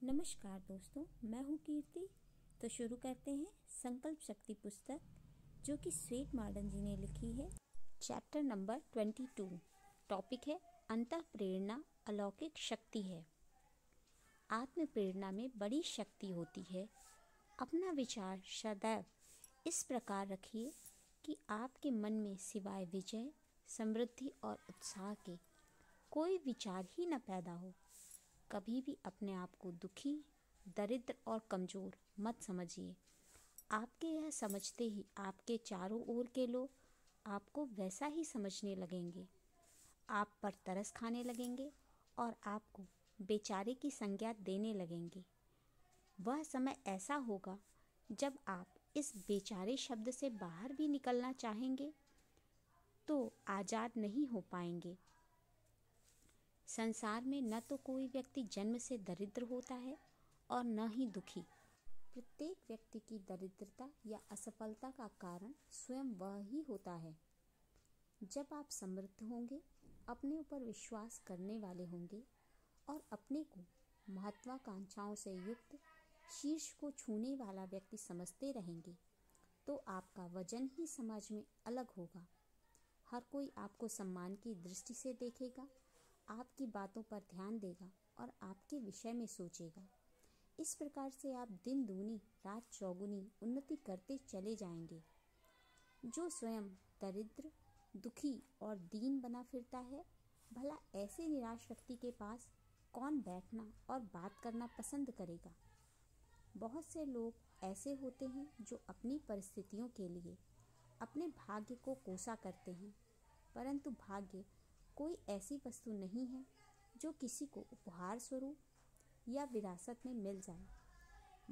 नमस्कार दोस्तों, मैं हूँ कीर्ति। तो शुरू करते हैं संकल्प शक्ति पुस्तक जो कि श्वेत मार्डन जी ने लिखी है। Chapter number 22। टॉपिक है अंतः प्रेरणा अलौकिक शक्ति है। आत्म प्रेरणा में बड़ी शक्ति होती है। अपना विचार सदैव इस प्रकार रखिए कि आपके मन में सिवाय विजय, समृद्धि और उत्साह के कोई विचार ही न पैदा हो। कभी भी अपने आप को दुखी, दरिद्र और कमज़ोर मत समझिए। आपके यह समझते ही आपके चारों ओर के लोग आपको वैसा ही समझने लगेंगे। आप पर तरस खाने लगेंगे और आपको बेचारे की संज्ञा देने लगेंगे। वह समय ऐसा होगा जब आप इस बेचारे शब्द से बाहर भी निकलना चाहेंगे तो आज़ाद नहीं हो पाएंगे। संसार में न तो कोई व्यक्ति जन्म से दरिद्र होता है और न ही दुखी। प्रत्येक व्यक्ति की दरिद्रता या असफलता का कारण स्वयं वह ही होता है। जब आप समृद्ध होंगे, अपने ऊपर विश्वास करने वाले होंगे और अपने को महत्वाकांक्षाओं से युक्त शीर्ष को छूने वाला व्यक्ति समझते रहेंगे, तो आपका वजन ही समाज में अलग होगा। हर कोई आपको सम्मान की दृष्टि से देखेगा, आपकी बातों पर ध्यान देगा और आपके विषय में सोचेगा। इस प्रकार से आप दिन दूनी रात चौगुनी उन्नति करते चले जाएंगे। जो स्वयं दरिद्र, दुखी और दीन बना फिरता है, भला ऐसे निराश व्यक्ति के पास कौन बैठना और बात करना पसंद करेगा। बहुत से लोग ऐसे होते हैं जो अपनी परिस्थितियों के लिए अपने भाग्य को कोसा करते हैं, परंतु भाग्य कोई ऐसी वस्तु नहीं है जो किसी को उपहार स्वरूप या विरासत में मिल जाए।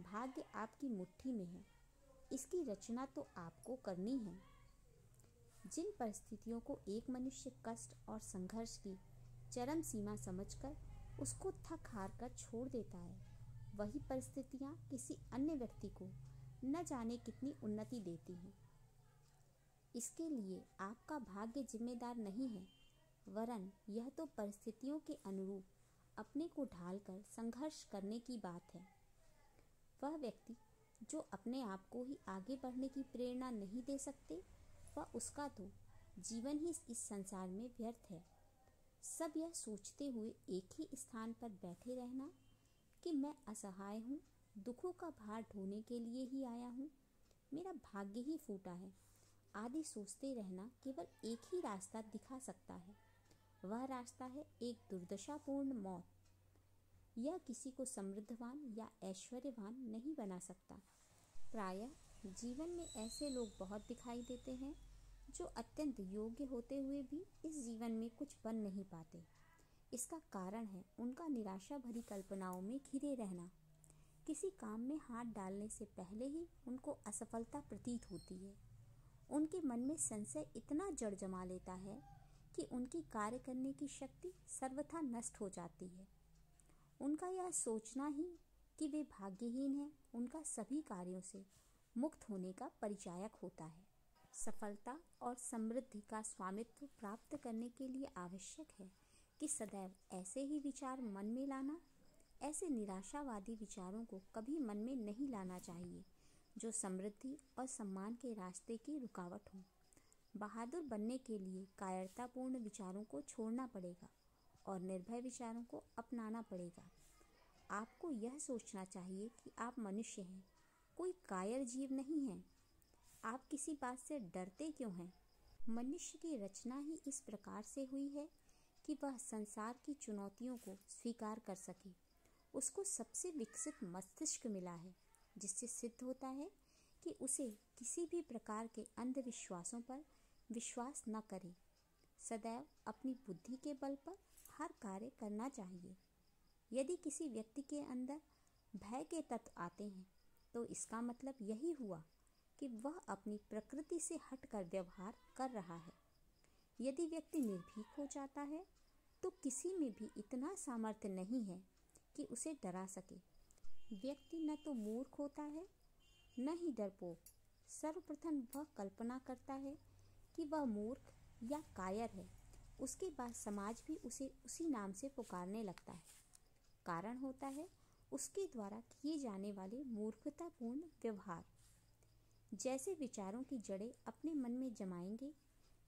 भाग्य आपकी मुट्ठी में है, इसकी रचना तो आपको करनी है। जिन परिस्थितियों को एक मनुष्य कष्ट और संघर्ष की चरम सीमा समझकर उसको थक हार कर छोड़ देता है, वही परिस्थितियाँ किसी अन्य व्यक्ति को न जाने कितनी उन्नति देती हैं। इसके लिए आपका भाग्य जिम्मेदार नहीं है, वरन यह तो परिस्थितियों के अनुरूप अपने को ढालकर संघर्ष करने की बात है। वह व्यक्ति जो अपने आप को ही आगे बढ़ने की प्रेरणा नहीं दे सकते, वह उसका तो जीवन ही इस संसार में व्यर्थ है। सब यह सोचते हुए एक ही स्थान पर बैठे रहना कि मैं असहाय हूँ, दुखों का भार ढोने के लिए ही आया हूँ, मेरा भाग्य ही फूटा है आदि सोचते रहना केवल एक ही रास्ता दिखा सकता है। वह रास्ता है एक दुर्दशापूर्ण मौत। यह किसी को समृद्धवान या ऐश्वर्यवान नहीं बना सकता। प्रायः जीवन में ऐसे लोग बहुत दिखाई देते हैं जो अत्यंत योग्य होते हुए भी इस जीवन में कुछ बन नहीं पाते। इसका कारण है उनका निराशा भरी कल्पनाओं में घिरे रहना। किसी काम में हाथ डालने से पहले ही उनको असफलता प्रतीत होती है। उनके मन में संशय इतना जड़ जमा लेता है कि उनकी कार्य करने की शक्ति सर्वथा नष्ट हो जाती है। उनका यह सोचना ही कि वे भाग्यहीन हैं, उनका सभी कार्यों से मुक्त होने का परिचायक होता है। सफलता और समृद्धि का स्वामित्व प्राप्त करने के लिए आवश्यक है कि सदैव ऐसे ही विचार मन में लाना। ऐसे निराशावादी विचारों को कभी मन में नहीं लाना चाहिए जो समृद्धि और सम्मान के रास्ते की रुकावट हो। बहादुर बनने के लिए कायरतापूर्ण विचारों को छोड़ना पड़ेगा और निर्भय विचारों को अपनाना पड़ेगा। आपको यह सोचना चाहिए कि आप मनुष्य हैं, कोई कायर जीव नहीं हैं। आप किसी बात से डरते क्यों हैं? मनुष्य की रचना ही इस प्रकार से हुई है कि वह संसार की चुनौतियों को स्वीकार कर सके। उसको सबसे विकसित मस्तिष्क मिला है, जिससे सिद्ध होता है कि उसे किसी भी प्रकार के अंधविश्वासों पर विश्वास न करे। सदैव अपनी बुद्धि के बल पर हर कार्य करना चाहिए। यदि किसी व्यक्ति के अंदर भय के तत्व आते हैं तो इसका मतलब यही हुआ कि वह अपनी प्रकृति से हटकर व्यवहार कर रहा है। यदि व्यक्ति निर्भीक हो जाता है तो किसी में भी इतना सामर्थ्य नहीं है कि उसे डरा सके। व्यक्ति न तो मूर्ख होता है न ही डरपोक। सर्वप्रथम वह कल्पना करता है कि वह मूर्ख या कायर है, उसके बाद समाज भी उसे उसी नाम से पुकारने लगता है। कारण होता है उसके द्वारा किए जाने वाले मूर्खतापूर्ण व्यवहार। जैसे विचारों की जड़ें अपने मन में जमाएंगे,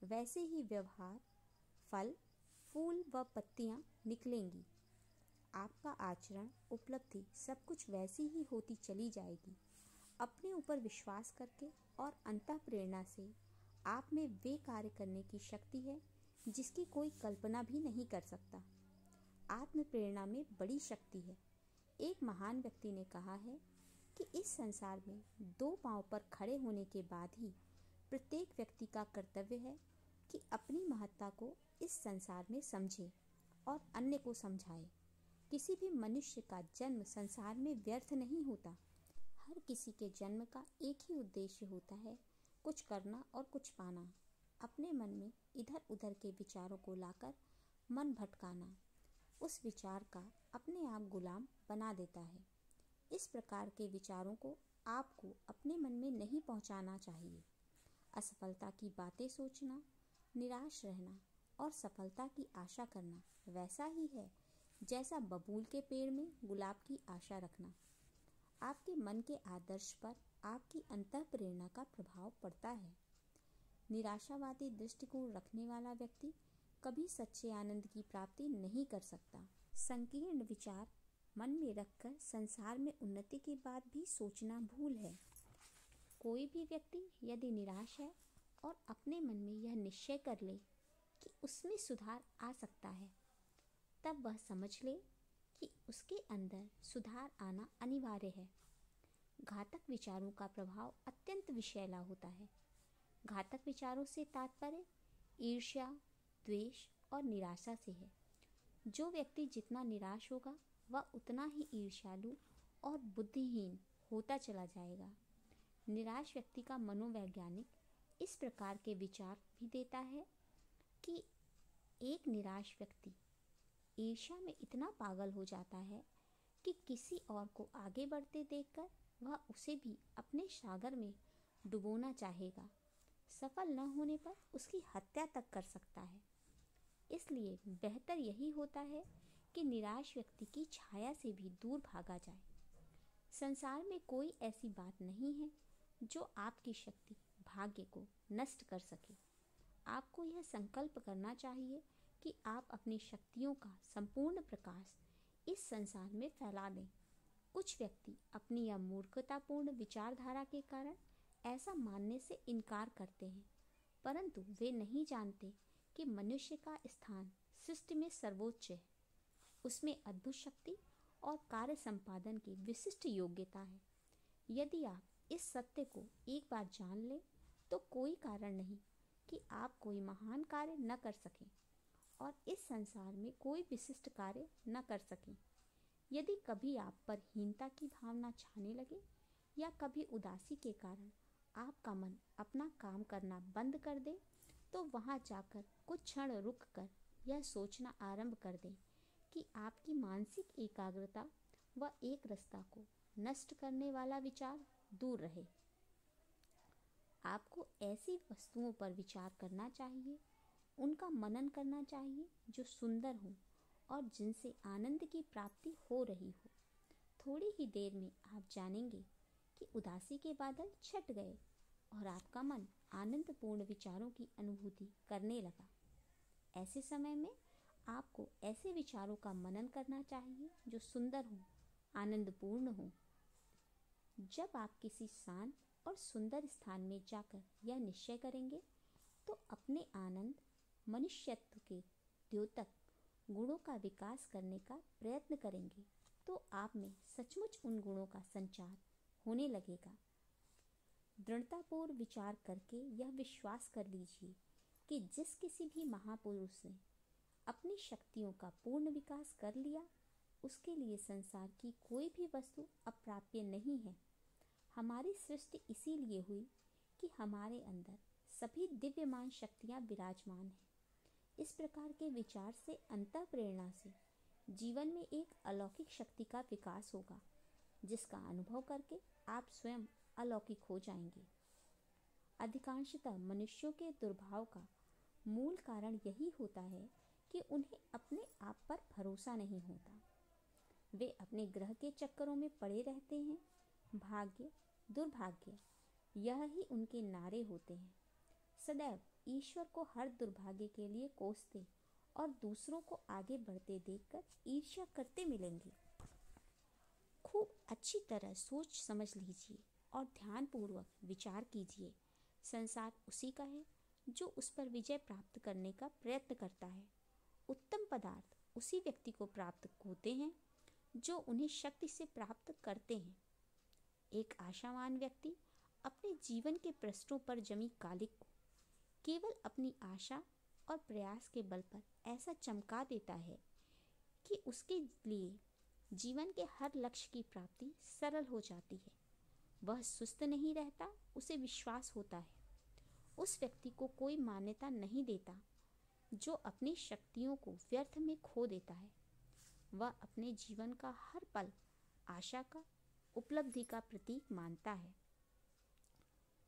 वैसे ही व्यवहार, फल, फूल व पत्तियां निकलेंगी। आपका आचरण, उपलब्धि सब कुछ वैसी ही होती चली जाएगी। अपने ऊपर विश्वास करके और अंतः प्रेरणा से आप में वे कार्य करने की शक्ति है जिसकी कोई कल्पना भी नहीं कर सकता। आत्म प्रेरणा में बड़ी शक्ति है। एक महान व्यक्ति ने कहा है कि इस संसार में दो पांव पर खड़े होने के बाद ही प्रत्येक व्यक्ति का कर्तव्य है कि अपनी महत्ता को इस संसार में समझे और अन्य को समझाए। किसी भी मनुष्य का जन्म संसार में व्यर्थ नहीं होता। हर किसी के जन्म का एक ही उद्देश्य होता है, कुछ करना और कुछ पाना। अपने मन में इधर उधर के विचारों को लाकर मन भटकाना उस विचार का अपने आप गुलाम बना देता है। इस प्रकार के विचारों को आपको अपने मन में नहीं पहुंचाना चाहिए। असफलता की बातें सोचना, निराश रहना और सफलता की आशा करना वैसा ही है जैसा बबूल के पेड़ में गुलाब की आशा रखना। आपके मन के आदर्श पर आपकी अंतः प्रेरणा का प्रभाव पड़ता है। निराशावादी दृष्टिकोण रखने वाला व्यक्ति कभी सच्चे आनंद की प्राप्ति नहीं कर सकता। संकीर्ण विचार मन में रखकर संसार में उन्नति की बात भी सोचना भूल है। कोई भी व्यक्ति यदि निराश है और अपने मन में यह निश्चय कर ले कि उसमें सुधार आ सकता है, तब वह समझ ले कि उसके अंदर सुधार आना अनिवार्य है। घातक विचारों का प्रभाव अत्यंत विषैला होता है। घातक विचारों से तात्पर्य ईर्ष्या, द्वेष और निराशा से है। जो व्यक्ति जितना निराश होगा वह उतना ही ईर्ष्यालु और बुद्धिहीन होता चला जाएगा। निराश व्यक्ति का मनोवैज्ञानिक इस प्रकार के विचार भी देता है कि एक निराश व्यक्ति ईर्ष्या में इतना पागल हो जाता है कि किसी और को आगे बढ़ते देखकर वह उसे भी अपने सागर में डुबोना चाहेगा। सफल न होने पर उसकी हत्या तक कर सकता है। इसलिए बेहतर यही होता है कि निराश व्यक्ति की छाया से भी दूर भागा जाए। संसार में कोई ऐसी बात नहीं है जो आपकी शक्ति, भाग्य को नष्ट कर सके। आपको यह संकल्प करना चाहिए कि आप अपनी शक्तियों का संपूर्ण प्रकाश इस संसार में फैला दें। कुछ व्यक्ति अपनी यह मूर्खतापूर्ण विचारधारा के कारण ऐसा मानने से इनकार करते हैं, परंतु वे नहीं जानते कि मनुष्य का स्थान सृष्टि में सर्वोच्च है। उसमें अद्भुत शक्ति और कार्य संपादन की विशिष्ट योग्यता है। यदि आप इस सत्य को एक बार जान लें तो कोई कारण नहीं कि आप कोई महान कार्य न कर सकें और इस संसार में कोई विशिष्ट कार्य न कर सकें। यदि कभी आप पर हीनता की भावना छाने लगे या कभी उदासी के कारण आपका मन अपना काम करना बंद कर दे, तो वहां जाकर कुछ क्षण रुक कर यह सोचना आरंभ कर दें कि आपकी मानसिक एकाग्रता व एक रसता को नष्ट करने वाला विचार दूर रहे। आपको ऐसी वस्तुओं पर विचार करना चाहिए, उनका मनन करना चाहिए जो सुंदर हो और जिनसे आनंद की प्राप्ति हो रही हो। थोड़ी ही देर में आप जानेंगे कि उदासी के बादल छट गए और आपका मन आनंदपूर्ण विचारों की अनुभूति करने लगा। ऐसे समय में आपको ऐसे विचारों का मनन करना चाहिए जो सुंदर हो, आनंदपूर्ण हो। जब आप किसी शांत और सुंदर स्थान में जाकर यह निश्चय करेंगे तो अपने आनंद, मनुष्यत्व के द्योतक गुणों का विकास करने का प्रयत्न करेंगे तो आप में सचमुच उन गुणों का संचार होने लगेगा। दृढ़तापूर्व विचार करके यह विश्वास कर लीजिए कि जिस किसी भी महापुरुष ने अपनी शक्तियों का पूर्ण विकास कर लिया, उसके लिए संसार की कोई भी वस्तु अप्राप्य नहीं है। हमारी सृष्टि इसीलिए हुई कि हमारे अंदर सभी दिव्यमान शक्तियाँ विराजमान हैं। इस प्रकार के विचार से अंतः प्रेरणा से जीवन में एक अलौकिक शक्ति का विकास होगा, जिसका अनुभव करके आप स्वयं अलौकिक हो जाएंगे। अधिकांशतः मनुष्यों के दुर्भाव का मूल कारण यही होता है कि उन्हें अपने आप पर भरोसा नहीं होता। वे अपने ग्रह के चक्करों में पड़े रहते हैं। भाग्य, दुर्भाग्य, यह ही उनके नारे होते हैं। सदैव ईश्वर को हर दुर्भाग्य के लिए कोसते और दूसरों को आगे बढ़ते देखकर ईर्ष्या करते मिलेंगे। खूब अच्छी तरह सोच समझ लीजिए और ध्यानपूर्वक विचार कीजिए। संसार उसी का है जो उस पर विजय प्राप्त करने का प्रयत्न करता है। उत्तम पदार्थ उसी व्यक्ति को प्राप्त होते हैं जो उन्हें शक्ति से प्राप्त करते हैं। एक आशावान व्यक्ति अपने जीवन के पृष्ठों पर जमी कालिक को केवल अपनी आशा और प्रयास के बल पर ऐसा चमका देता है कि उसके लिए जीवन के हर लक्ष्य की प्राप्ति सरल हो जाती है। वह सुस्त नहीं रहता, उसे विश्वास होता है। उस व्यक्ति को कोई मान्यता नहीं देता जो अपनी शक्तियों को व्यर्थ में खो देता है। वह अपने जीवन का हर पल आशा का, उपलब्धि का प्रतीक मानता है।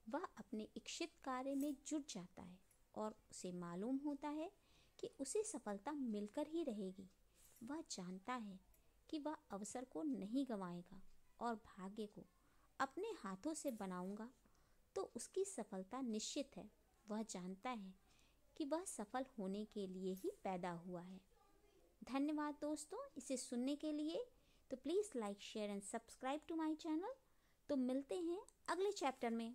वह अपने इच्छित कार्य में जुट जाता है और उसे मालूम होता है कि उसे सफलता मिलकर ही रहेगी। वह जानता है कि वह अवसर को नहीं गंवाएगा और भाग्य को अपने हाथों से बनाऊंगा तो उसकी सफलता निश्चित है। वह जानता है कि वह सफल होने के लिए ही पैदा हुआ है। धन्यवाद दोस्तों इसे सुनने के लिए। तो please like, share and subscribe to my channel. तो मिलते हैं अगले चैप्टर में।